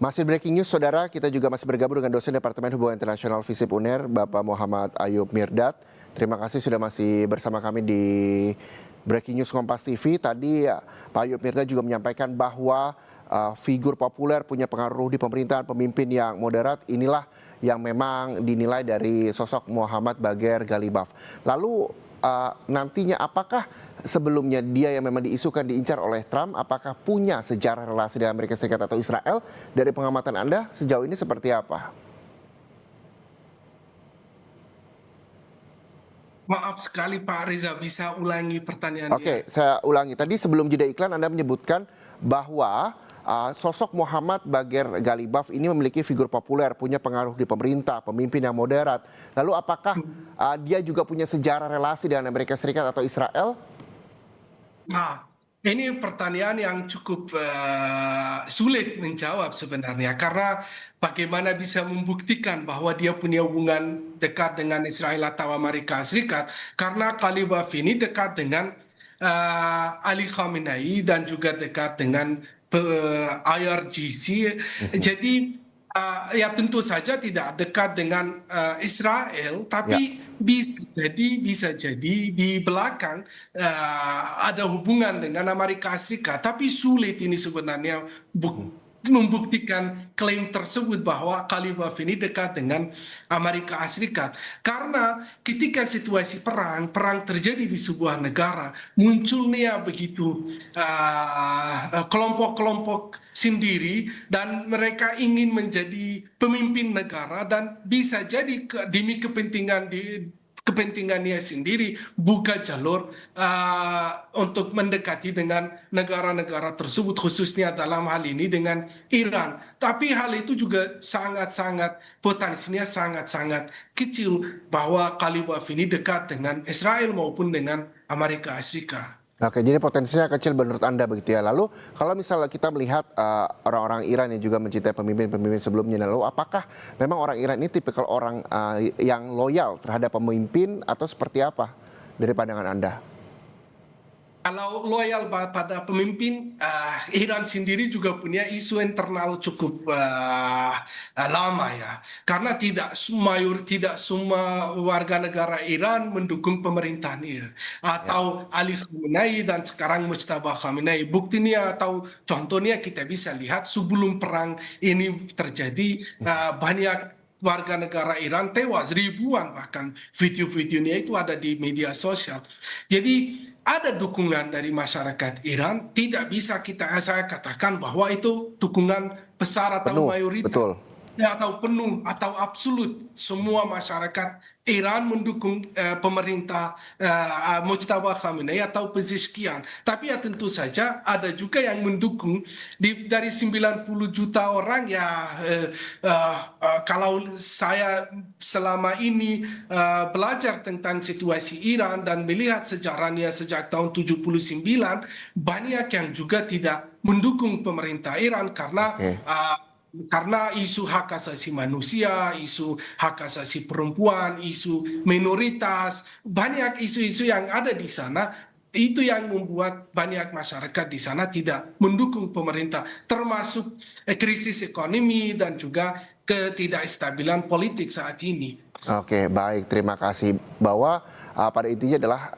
Masih breaking news, saudara. Kita juga masih bergabung dengan dosen Departemen Hubungan Internasional FISIP UNER, Bapak Muhammad Ayub Mirdad. Terima kasih sudah masih bersama kami di Breaking News Kompas TV. Tadi Pak Ayub Mirdad juga menyampaikan bahwa figur populer punya pengaruh di pemerintahan, pemimpin yang moderat. Inilah yang memang dinilai dari sosok Muhammad Bagher Ghalibaf. Lalu nantinya apakah sebelumnya dia yang memang diisukan diincar oleh Trump, apakah punya sejarah relasi dengan Amerika Serikat atau Israel? Dari pengamatan Anda sejauh ini seperti apa? Maaf sekali Pak Reza, bisa ulangi Oke, pertanyaannya? saya ulangi. Tadi sebelum jeda iklan Anda menyebutkan bahwa sosok Muhammad Bagher Ghalibaf ini memiliki figur populer, punya pengaruh di pemerintah, pemimpin yang moderat. Lalu apakah dia juga punya sejarah relasi dengan Amerika Serikat atau Israel? Nah, ini pertanyaan yang cukup sulit menjawab sebenarnya, karena bagaimana bisa membuktikan bahwa dia punya hubungan dekat dengan Israel atau Amerika Serikat, karena Ghalibaf ini dekat dengan Ali Khamenei dan juga dekat dengan IRGC. Jadi ya tentu saja tidak dekat dengan Israel, Ya. tapi bisa jadi di belakang ada hubungan dengan Amerika Serikat. Tapi sulit ini sebenarnya membuktikan klaim tersebut bahwa Ghalibaf ini dekat dengan Amerika Serikat. Karena ketika situasi perang terjadi di sebuah negara, munculnya begitu kelompok-kelompok sendiri dan mereka ingin menjadi pemimpin negara, dan bisa jadi demi kepentingannya sendiri buka jalur untuk mendekati dengan negara-negara tersebut, khususnya dalam hal ini dengan Iran. Tapi hal itu juga sangat-sangat potensinya sangat-sangat kecil bahwa Ghalibaf ini dekat dengan Israel maupun dengan Amerika Serikat. Oke, jadi potensinya kecil menurut Anda begitu ya. Lalu kalau misalnya kita melihat orang-orang Iran yang juga mencintai pemimpin-pemimpin sebelumnya, lalu apakah memang orang Iran ini tipikal orang yang loyal terhadap pemimpin atau seperti apa dari pandangan Anda? Kalau loyal pada pemimpin, Iran sendiri juga punya isu internal cukup lama ya. Karena tidak semua warga negara Iran mendukung pemerintahannya. Ya. Atau Ali Khamenei dan sekarang Mujtaba Khamenei. Buktinya atau contohnya kita bisa lihat sebelum perang ini terjadi, banyak warga negara Iran tewas, ribuan, bahkan video-videonya itu ada di media sosial. Jadi ada dukungan dari masyarakat Iran, tidak bisa saya katakan bahwa itu dukungan besar atau Penuh, mayoritas, betul. ya, atau penuh atau absolut. Semua masyarakat Iran mendukung pemerintah Mujtaba Khamenei atau Pezeshkian. Tapi ya tentu saja ada juga yang mendukung, dari 90 juta orang ya. Kalau saya selama ini belajar tentang situasi Iran dan melihat sejarahnya sejak tahun 79, banyak yang juga tidak mendukung pemerintah Iran Oke. karena isu hak asasi manusia, isu hak asasi perempuan, isu minoritas, banyak isu-isu yang ada di sana. Itu yang membuat banyak masyarakat di sana tidak mendukung pemerintah, termasuk krisis ekonomi dan juga ketidakstabilan politik saat ini. Oke, baik. Terima kasih. Bahwa pada intinya adalah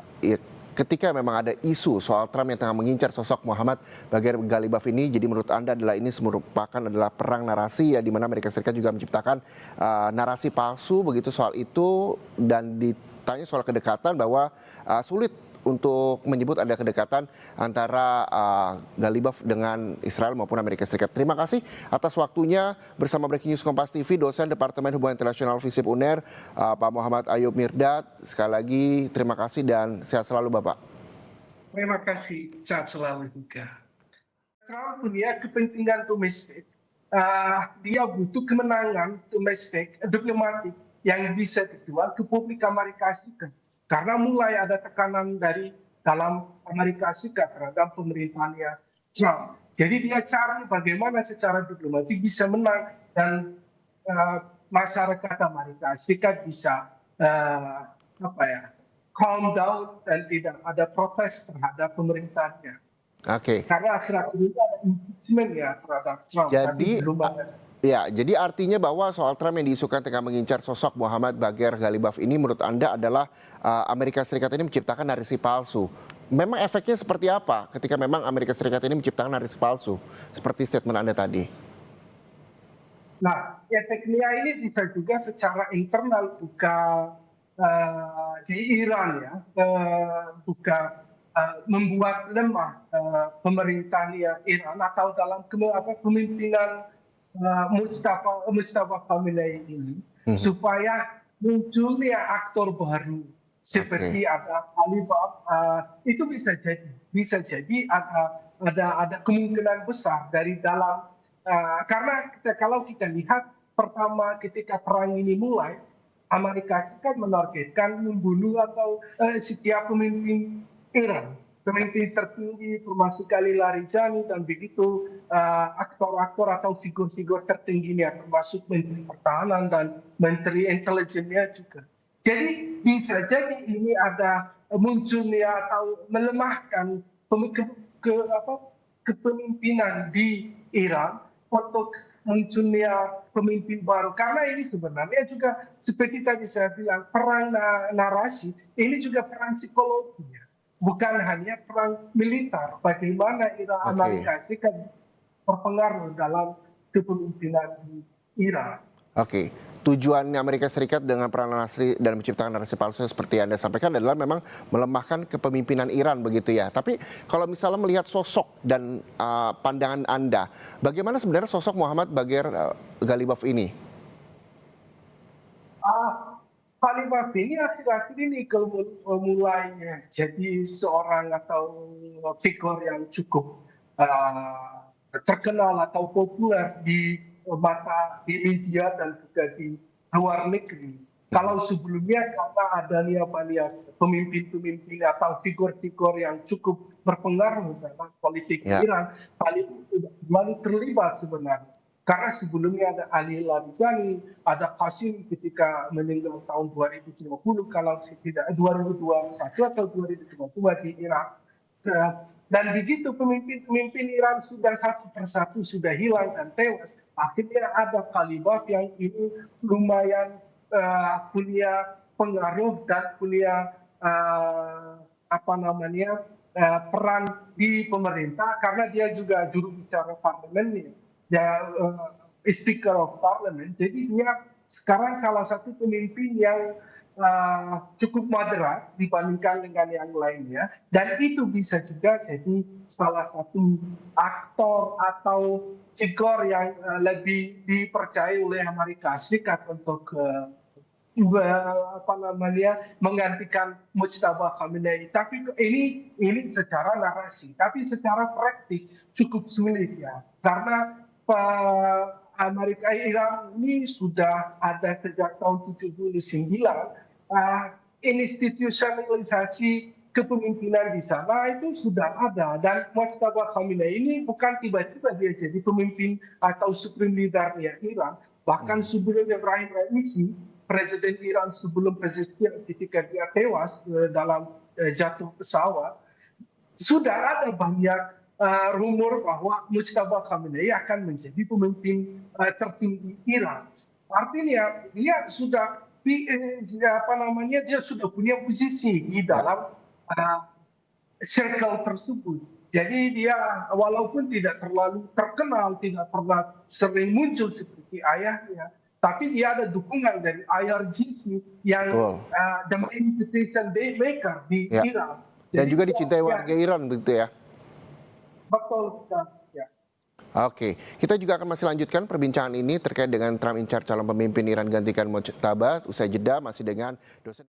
ketika memang ada isu soal Trump yang tengah mengincar sosok Muhammad Bagher Ghalibaf ini, jadi menurut Anda adalah ini merupakan adalah perang narasi ya, di mana Amerika Serikat juga menciptakan narasi palsu begitu soal itu, dan ditanya soal kedekatan bahwa sulit untuk menyebut ada kedekatan antara Ghalibaf dengan Israel maupun Amerika Serikat. Terima kasih atas waktunya bersama Breaking News Kompas TV, dosen Departemen Hubungan Internasional FISIP UNER, Pak Muhammad Ayub Mirdad. Sekali lagi terima kasih dan sehat selalu Bapak. Terima kasih, sehat selalu juga. Trump punya kepentingan domestik, dia butuh kemenangan domestik diplomatik yang bisa dijual ke publik Amerika Serikat. Karena mulai ada tekanan dari dalam Amerika Serikat terhadap pemerintahannya Trump. Jadi dia cari bagaimana secara diplomatik bisa menang, dan masyarakat Amerika Serikat bisa calm down dan tidak ada protes terhadap pemerintahnya. Oke. Karena akhir-akhir ini ada impeachment ya terhadap Trump, tapi Jadi belum ada. ya, jadi artinya bahwa soal Trump yang diisukan tengah mengincar sosok Muhammad Bagher Ghalibaf ini menurut Anda adalah Amerika Serikat ini menciptakan narasi palsu. Memang efeknya seperti apa ketika memang Amerika Serikat ini menciptakan narasi palsu? Seperti statement Anda tadi. Nah, efeknya ini bisa juga secara internal di Iran ya, buka membuat lemah pemerintah Iran atau dalam kepemimpinan Mustafa Khamenei ini supaya munculnya aktor baru seperti Oke. ada Alibaba, itu bisa jadi ada kemungkinan besar dari dalam, karena kalau kita lihat pertama ketika perang ini mulai, Amerika Serikat menargetkan membunuh atau setiap pemimpin Iran, pemimpin tertinggi termasuk Ali Larijani dan begitu aktor-aktor atau figur-figur tertingginya termasuk Menteri Pertahanan dan Menteri Intelijennya juga. Jadi bisa jadi ini ada munculnya atau melemahkan kepemimpinan di Iran untuk munculnya pemimpin baru. Karena ini sebenarnya juga seperti tadi saya bilang, perang narasi ini juga perang psikologi. Bukan hanya perang militer, bagaimana Amerika Serikat berpengaruh dalam kepemimpinan di Iran. Oke, tujuan Amerika Serikat dengan peran narasi dan menciptakan narasi palsu seperti Anda sampaikan adalah memang melemahkan kepemimpinan Iran begitu ya. Tapi kalau misalnya melihat sosok dan pandangan Anda, bagaimana sebenarnya sosok Muhammad Bagher Ghalibaf ini? Khalifah ini akhir-akhir ini kalau mulai jadi seorang atau figur yang cukup terkenal atau populer di media dan juga di luar negeri. Kalau sebelumnya karena adanya banyak pemimpin-pemimpin atau figur-figur yang cukup berpengaruh dalam politik Iran, Khalifah tidak terlalu terlibat sebenarnya. Karena sebelumnya ada Ali Larijani, ada Qasim ketika meninggal tahun 2020, kalau tidak 2021 atau 2022 di Irak. Dan begitu pemimpin Iran sudah satu persatu sudah hilang dan tewas, akhirnya ada Ghalibaf yang ini lumayan punya pengaruh dan punya peran di pemerintah karena dia juga juru bicara parlemen, Speaker of Parliament. Jadi dia sekarang salah satu pemimpin yang cukup moderat dibandingkan dengan yang lainnya, dan itu bisa juga jadi salah satu aktor atau figur yang lebih dipercaya oleh Amerika Serikat untuk menggantikan Mujtaba Khamenei. Tapi ini secara narasi, tapi secara praktik cukup sulit ya, karena Amerika Iran ini sudah ada sejak tahun 79 institusionalisasi kepemimpinan di sana itu sudah ada, dan Mujtaba Khamenei ini bukan tiba-tiba dia jadi pemimpin atau supreme leadernya Iran. Bahkan sebelum Ibrahim Raisi, presiden Iran sebelum presiden ketika dia tewas dalam jatuh pesawat, sudah ada banyak rumor bahwa Mujtaba Khamenei akan menjadi pemimpin tertinggi Iran. Artinya dia sudah dia sudah punya posisi di dalam circle tersebut. Jadi dia walaupun tidak terlalu terkenal, tidak pernah sering muncul seperti ayahnya, tapi dia ada dukungan dari IRGC yang the main decision maker di Iran. Dan juga dicintai warga Iran begitu ya? Betul. Ya. Oke, kita juga akan masih lanjutkan perbincangan ini terkait dengan Trump incar calon pemimpin Iran gantikan Mujtaba. Usai jeda masih dengan dosen